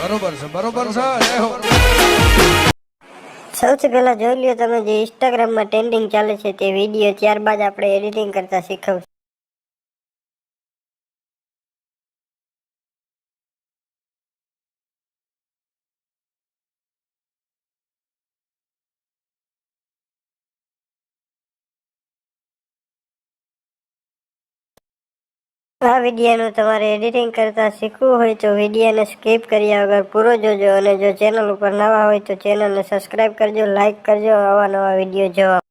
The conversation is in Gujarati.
બરોબર છે જય હો। સૌથી પહેલા જોઈ લ્યો તમે જે ઇન્સ્ટાગ્રામમાં ટ્રેન્ડિંગ ચાલે છે તે વિડીયો, ત્યારબાદ આપણે એડિટિંગ કરતા શીખવશું। આ વિડીયોનું તમારે એડિટિંગ કરતા શીખવું હોય તો વિડીયોને સ્કીપ કર્યા વગર પૂરો જોજો, અને જો ચેનલ ઉપર નવા હોય તો ચેનલને સબસ્ક્રાઈબ કરજો, લાઈક કરજો આવા નવા વિડીયો જોવા।